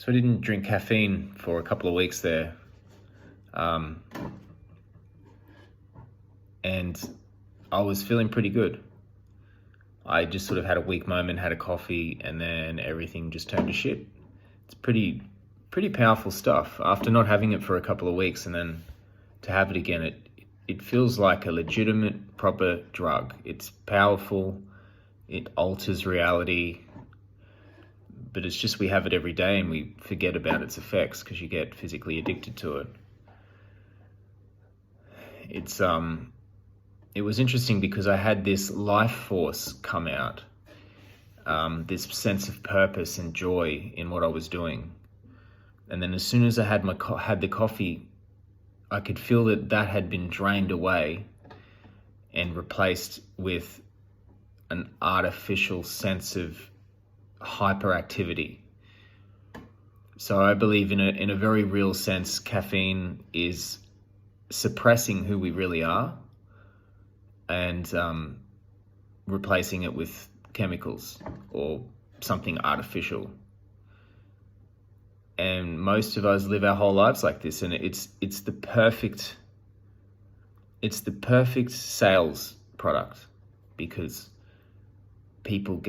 So I didn't drink caffeine for a couple of weeks there. And I was feeling pretty good. I just sort of had a weak moment, had a coffee, and then everything just turned to shit. It's pretty powerful stuff. After not having it for a couple of weeks and then to have it again, it feels like a legitimate, proper drug. It's powerful, it alters reality, but it's just we have it every day and we forget about its effects because you get physically addicted to it. It was interesting because I had this life force come out, this sense of purpose and joy in what I was doing. And then as soon as I had the coffee, I could feel that had been drained away and replaced with an artificial sense of hyperactivity. So I believe in a very real sense, caffeine is suppressing who we really are and replacing it with chemicals or something artificial. And most of us live our whole lives like this, and it's the perfect sales product because people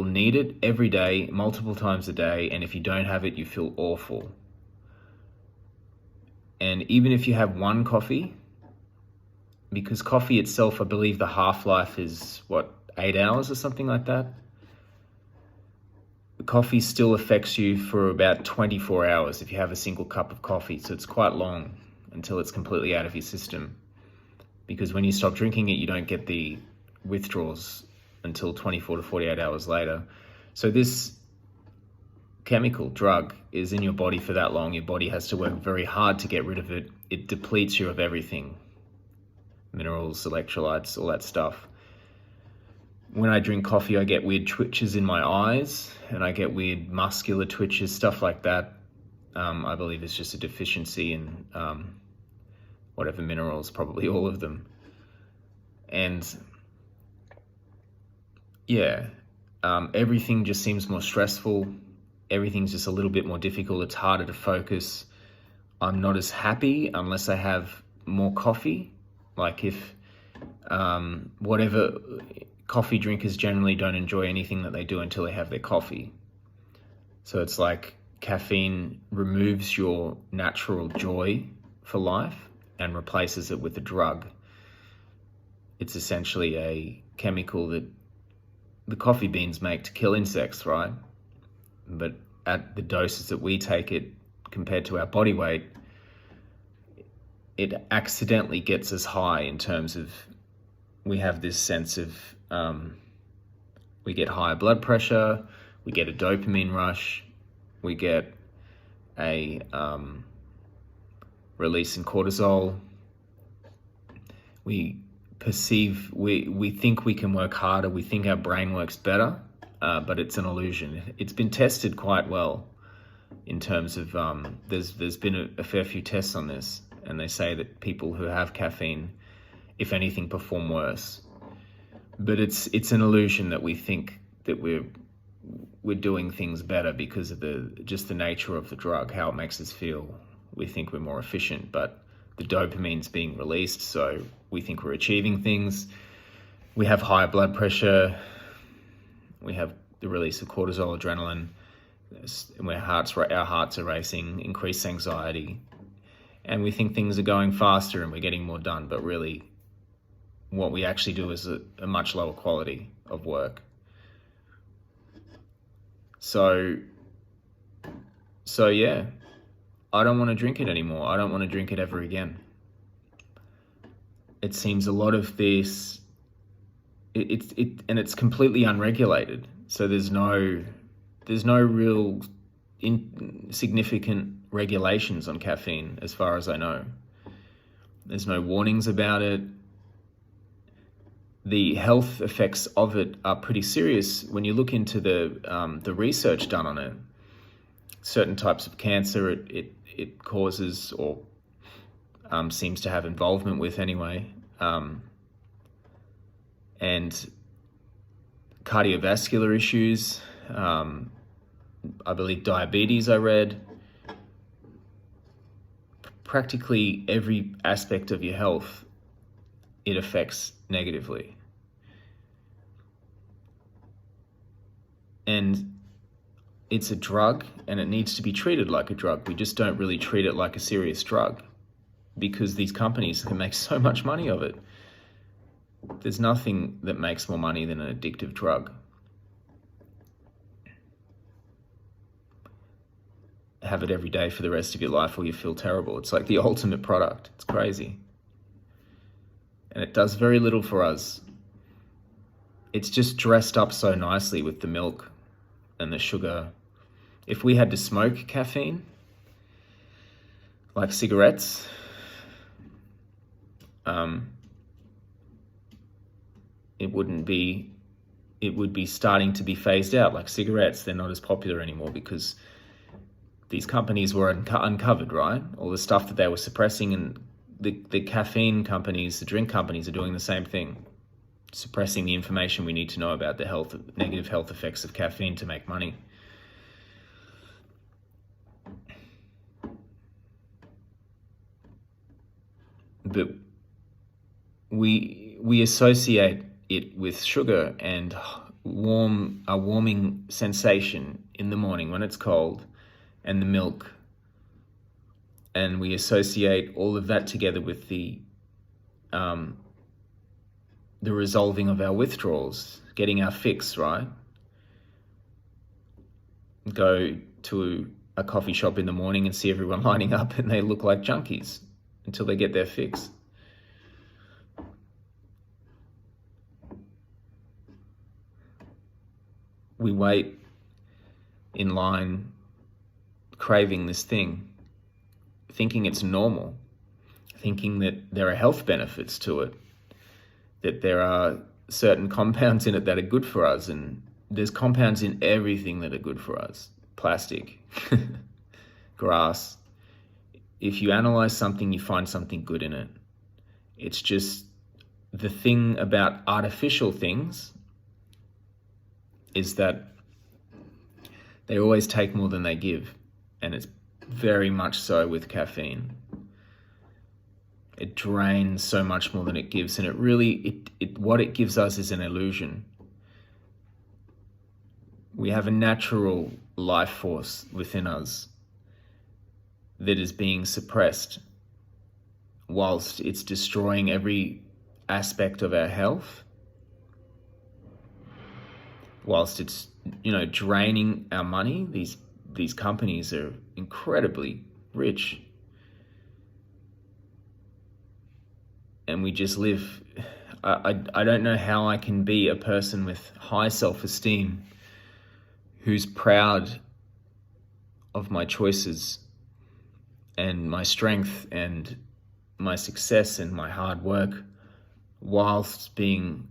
need it every day, multiple times a day, and if you don't have it, you feel awful. And even if you have one coffee, because coffee itself, I believe the half-life is 8 hours or something like that. The coffee still affects you for about 24 hours if you have a single cup of coffee. So it's quite long until it's completely out of your system. Because when you stop drinking it, you don't get the withdrawals until 24 to 48 hours later. So this chemical drug is in your body for that long. Your body has to work very hard to get rid of it. It depletes you of everything. Minerals, electrolytes, all that stuff. When I drink coffee, I get weird twitches in my eyes and I get weird muscular twitches, stuff like that. I believe it's just a deficiency in whatever minerals, probably all of them. And yeah, everything just seems more stressful. Everything's just a little bit more difficult. It's harder to focus. I'm not as happy unless I have more coffee. Like if whatever coffee drinkers generally don't enjoy anything that they do until they have their coffee. So it's like caffeine removes your natural joy for life and replaces it with a drug. It's essentially a chemical that the coffee beans make to kill insects, right? But at the doses that we take it compared to our body weight, it accidentally gets us high in terms of we have this sense of we get higher blood pressure, we get a dopamine rush, we get a release in cortisol. We think we can work harder, we think our brain works better, but it's an illusion. It's been tested quite well in terms of there's been a fair few tests on this, and they say that people who have caffeine, if anything, perform worse. But it's an illusion that we think that we're doing things better because of the nature of the drug, how it makes us feel. We think we're more efficient, but the dopamine's being released, so we think we're achieving things. We have higher blood pressure. We have the release of cortisol, adrenaline, and our hearts are racing, increased anxiety, and we think things are going faster and we're getting more done, but really what we actually do is a much lower quality of work. So yeah, I don't want to drink it anymore. I don't want to drink it ever again. It seems a lot of this, and it's completely unregulated. So there's no real significant regulations on caffeine, as far as I know. There's no warnings about it. The health effects of it are pretty serious when you look into the research done on it. Certain types of cancer it causes or seems to have involvement with anyway, and cardiovascular issues, I believe diabetes, I read. Practically every aspect of your health, it affects negatively. And it's a drug, and it needs to be treated like a drug. We just don't really treat it like a serious drug because these companies can make so much money of it. There's nothing that makes more money than an addictive drug. Have it every day for the rest of your life or you feel terrible. It's like the ultimate product. It's crazy. And it does very little for us. It's just dressed up so nicely with the milk and the sugar. If we had to smoke caffeine, like cigarettes, it would be starting to be phased out. Like cigarettes, they're not as popular anymore because these companies were uncovered, right? All the stuff that they were suppressing, and the caffeine companies, the drink companies are doing the same thing, suppressing the information we need to know about the negative health effects of caffeine to make money. But we associate it with sugar and a warming sensation in the morning when it's cold, and the milk, and we associate all of that together with the resolving of our withdrawals, getting our fix, right? Go to a coffee shop in the morning and see everyone lining up and they look like junkies until they get their fix. We wait in line craving this thing, thinking it's normal, thinking that there are health benefits to it, that there are certain compounds in it that are good for us, and there's compounds in everything that are good for us. Plastic, grass. If you analyze something, you find something good in it. It's just the thing about artificial things is that they always take more than they give. And it's very much so with caffeine. It drains so much more than it gives, and what it gives us is an illusion. We have a natural life force within us that is being suppressed whilst it's destroying every aspect of our health, whilst it's, draining our money. These companies are incredibly rich, and we just live. I don't know how I can be a person with high self-esteem who's proud of my choices and my strength and my success and my hard work, whilst being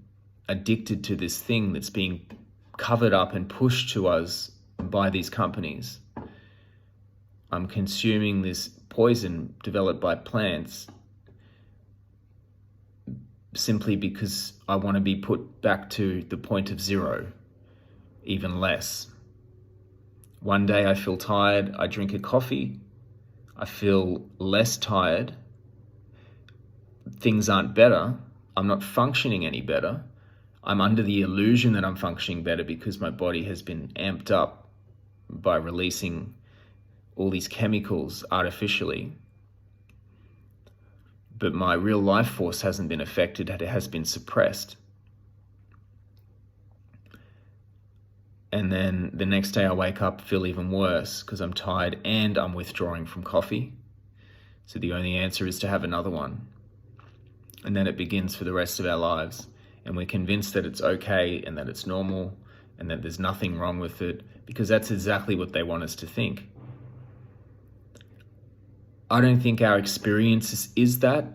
addicted to this thing that's being covered up and pushed to us by these companies. I'm consuming this poison developed by plants simply because I want to be put back to the point of zero, even less. One day I feel tired, I drink a coffee, I feel less tired, things aren't better, I'm not functioning any better. I'm under the illusion that I'm functioning better because my body has been amped up by releasing all these chemicals artificially. But my real life force hasn't been affected, it has been suppressed. And then the next day I wake up, feel even worse because I'm tired and I'm withdrawing from coffee. So the only answer is to have another one. And then it begins for the rest of our lives. And we're convinced that it's okay and that it's normal and that there's nothing wrong with it because that's exactly what they want us to think. I don't think our experience is that.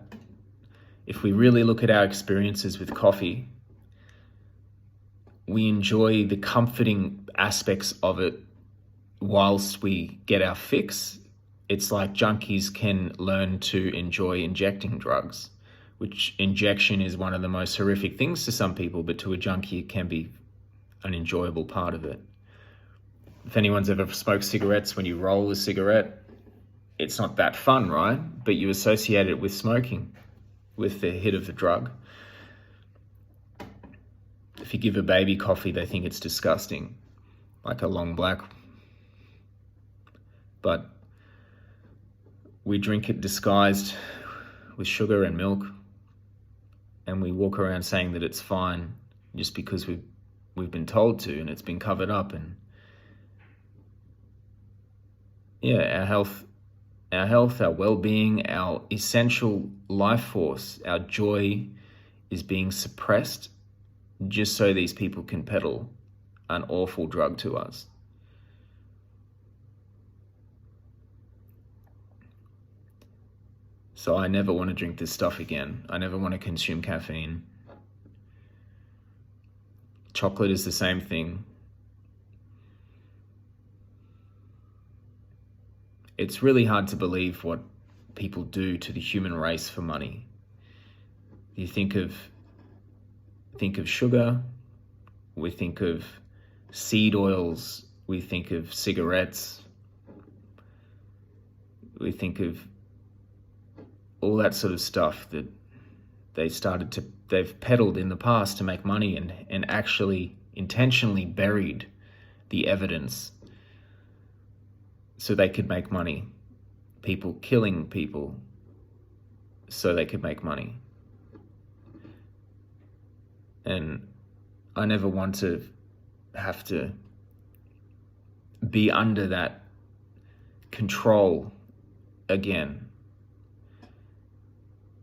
If we really look at our experiences with coffee, we enjoy the comforting aspects of it whilst we get our fix. It's like junkies can learn to enjoy injecting drugs, which injection is one of the most horrific things to some people, but to a junkie it can be an enjoyable part of it. If anyone's ever smoked cigarettes, when you roll a cigarette, it's not that fun, right? But you associate it with smoking, with the hit of the drug. If you give a baby coffee, they think it's disgusting, like a long black. But we drink it disguised with sugar and milk, and we walk around saying that it's fine just because we've been told to, and it's been covered up. And yeah, our health, our well-being, our essential life force, our joy is being suppressed just so these people can peddle an awful drug to us. So I never want to drink this stuff again. I never want to consume caffeine. Chocolate is the same thing. It's really hard to believe what people do to the human race for money. You think of sugar, we think of seed oils, we think of cigarettes, we think of all that sort of stuff that they've peddled in the past to make money, and actually intentionally buried the evidence so they could make money. People killing people so they could make money. And I never want to have to be under that control again.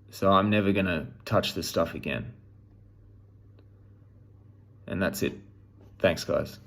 So I'm never going to touch this stuff again. And that's it. Thanks, guys.